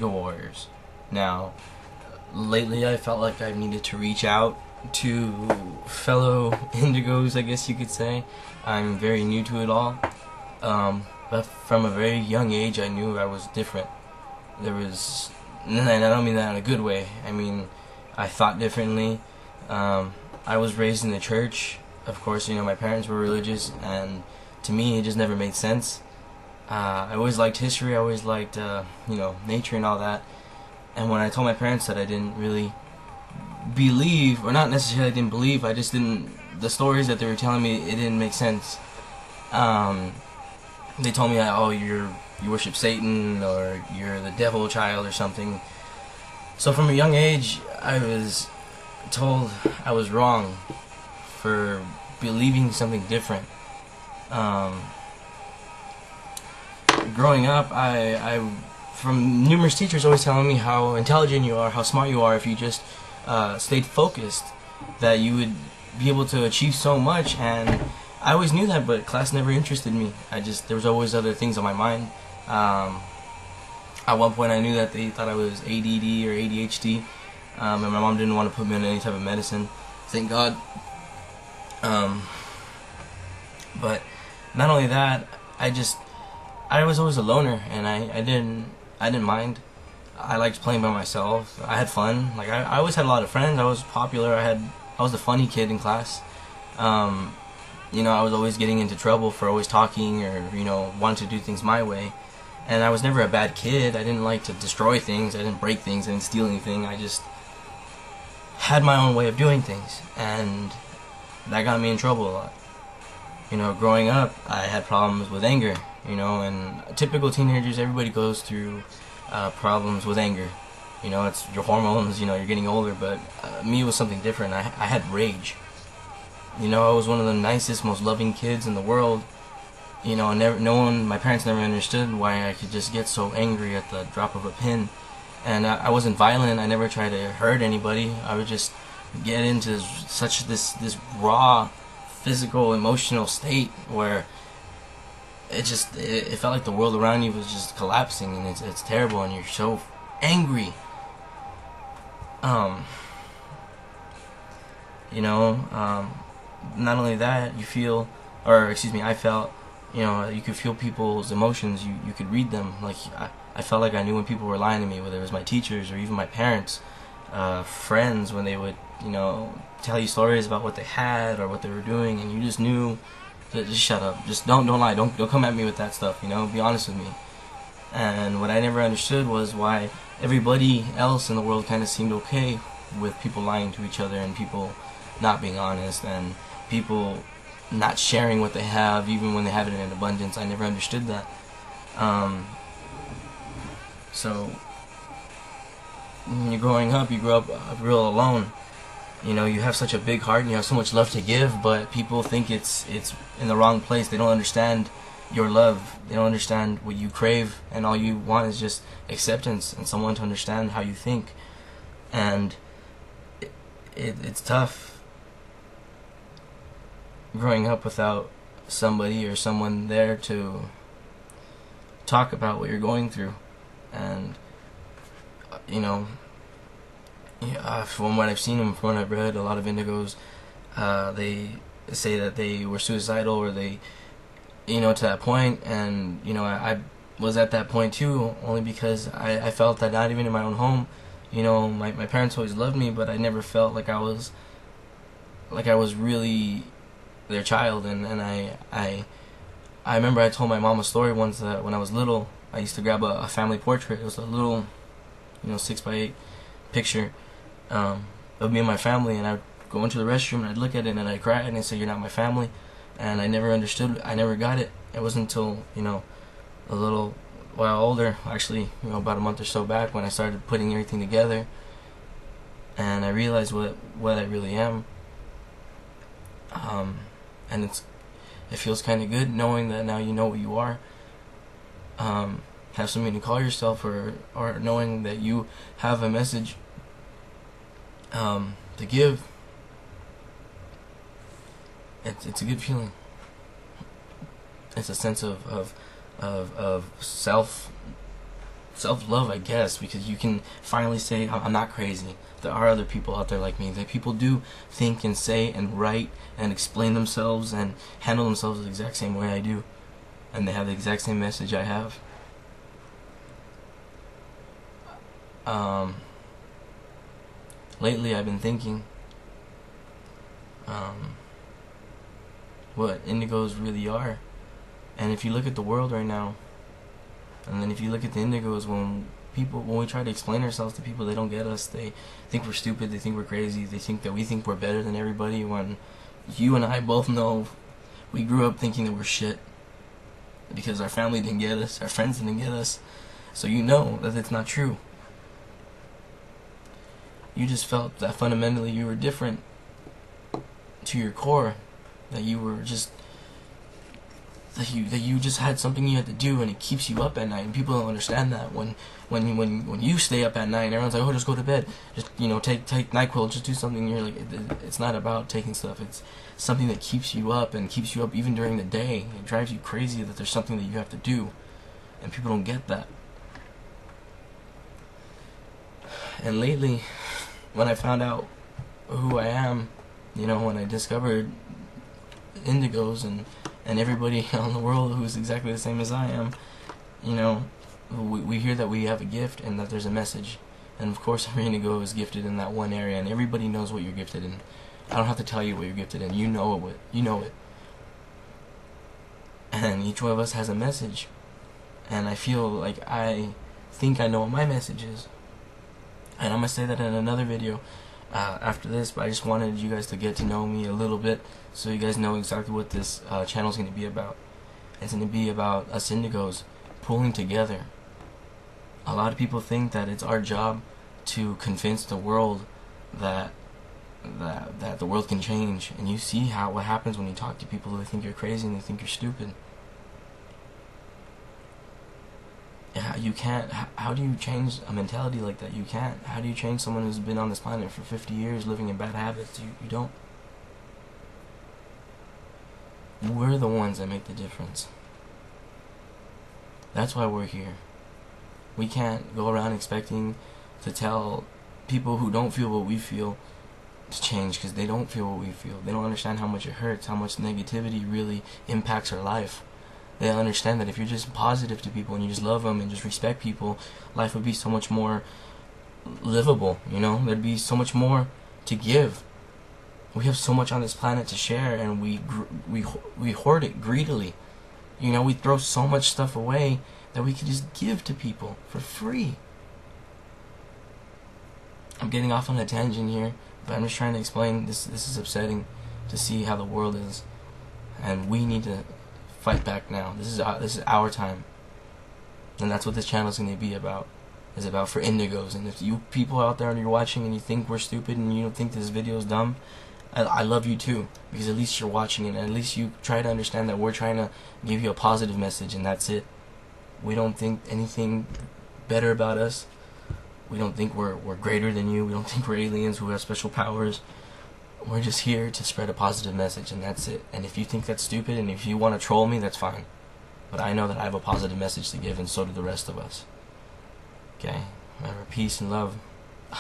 Warriors. Now, lately I felt like I've needed to reach out to fellow Indigos, I guess you could say. I'm very new to it all. But from a very young age, I knew I was different. And I don't mean that in a good way. I mean, I thought differently. I was raised in the church. Of course, my parents were religious, and to me, it just never made sense. I always liked history. I always liked, nature and all that. And when I told my parents that I didn't really believe, or not necessarily I didn't believe, I just didn't. The stories that they were telling me, it didn't make sense. They told me, oh, you worship Satan, or you're the devil child, or something. So from a young age, I was told I was wrong for believing something different. Growing up, I from numerous teachers always telling me how intelligent you are, how smart you are if you just stayed focused, that you would be able to achieve so much. And I always knew that, but class never interested me. There was always other things on my mind. At one point, I knew that they thought I was ADD or ADHD, and my mom didn't want to put me on any type of medicine. Thank God. But not only that, I was always a loner, and I didn't mind. I liked playing by myself. I had fun. Like I always had a lot of friends. I was popular. I was the funny kid in class. I was always getting into trouble for always talking or wanting to do things my way. And I was never a bad kid. I didn't like to destroy things. I didn't break things. I didn't steal anything. I just had my own way of doing things, and that got me in trouble a lot. Growing up, I had problems with anger. And typical teenagers, everybody goes through problems with anger. It's your hormones, you're getting older, but me, it was something different. I had rage. I was one of the nicest, most loving kids in the world. My parents never understood why I could just get so angry at the drop of a pin. And I wasn't violent. I never tried to hurt anybody. I would just get into this raw, physical, emotional state where it felt like the world around you was just collapsing, and it's terrible, and you're so angry. Not only that, I felt, you could feel people's emotions, you could read them. Like, I felt like I knew when people were lying to me, whether it was my teachers or even my parents, friends, when they would, tell you stories about what they had or what they were doing, and you just knew. Just shut up. Just don't lie. Don't come at me with that stuff. Be honest with me. And what I never understood was why everybody else in the world kind of seemed okay with people lying to each other and people not being honest and people not sharing what they have even when they have it in abundance. I never understood that. So when you're growing up, you grow up real alone. You have such a big heart and you have so much love to give, but people think it's in the wrong place. They don't understand your love. They don't understand what you crave, and all you want is just acceptance and someone to understand how you think. And it's tough growing up without somebody or someone there to talk about what you're going through. And from what I've seen and from what I've read, a lot of Indigos, they say that they were suicidal, or they, to that point. And I was at that point too, only because I felt that not even in my own home, my parents always loved me, but I never felt like I was really their child. And I remember I told my mom a story once that when I was little, I used to grab a family portrait. It was a little 6x8 picture of me and my family, and I'd go into the restroom and I'd look at it and I'd cry and I'd say, "You're not my family." And I never understood. I never got it. It wasn't until a little while older, actually, about a month or so back, when I started putting everything together, and I realized what I really am. And it feels kind of good knowing that now you know what you are. Have something to call yourself, or knowing that you have a message to give. It's a good feeling. It's a sense of self self-love, I guess, because you can finally say, I'm not crazy. There are other people out there like me. That people do think and say and write and explain themselves and handle themselves the exact same way I do. And they have the exact same message I have. Lately I've been thinking what indigos really are. And if you look at the world right now, and then if you look at the indigos, when we try to explain ourselves to people, they don't get us. They think we're stupid, they think we're crazy, they think that we think we're better than everybody, when you and I both know we grew up thinking that we're shit because our family didn't get us, our friends didn't get us. So you know that it's not true. You just felt that fundamentally you were different to your core, that you were just that you just had something you had to do, and it keeps you up at night. And people don't understand that. When you stay up at night, everyone's like, oh, just go to bed, just take NyQuil, just do something. And you're like, it's not about taking stuff. It's something that keeps you up and keeps you up even during the day. It drives you crazy that there's something that you have to do, and people don't get that. And lately, when I found out who I am, when I discovered indigos and everybody on the world who's exactly the same as I am, we hear that we have a gift and that there's a message. And of course every indigo is gifted in that one area, and everybody knows what you're gifted in. I don't have to tell you what you're gifted in. You know it. And each one of us has a message. And I feel like I think I know what my message is. And I'm going to say that in another video after this, but I just wanted you guys to get to know me a little bit so you guys know exactly what this channel is going to be about. It's going to be about us indigos pulling together. A lot of people think that it's our job to convince the world that the world can change, and you see what happens when you talk to people who think you're crazy and they think you're stupid. You can't. How do you change a mentality like that? You can't. How do you change someone who's been on this planet for 50 years living in bad habits? You don't. We're the ones that make the difference. That's why we're here. We can't go around expecting to tell people who don't feel what we feel to change, because they don't feel what we feel. They don't understand how much it hurts, how much negativity really impacts our life. They understand that if you're just positive to people and you just love them and just respect people, life would be so much more livable, There'd be so much more to give. We have so much on this planet to share, and we hoard it greedily. We throw so much stuff away that we could just give to people for free. I'm getting off on a tangent here, but I'm just trying to explain this is upsetting to see how the world is, and we need to fight back now. This is our time, and that's what this channel is going to be about. It's about for indigos. And if you people out there and you're watching and you think we're stupid and you don't think this video is dumb, I love you too, because at least you're watching it, and at least you try to understand that we're trying to give you a positive message, and that's it. We don't think anything better about us. We don't think we're greater than you. We don't think we're aliens who have special powers. We're just here to spread a positive message, and that's it. And if you think that's stupid, and if you want to troll me, that's fine. But I know that I have a positive message to give, and so do the rest of us. Okay? Remember, peace and love.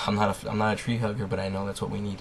I'm not a tree hugger, but I know that's what we need.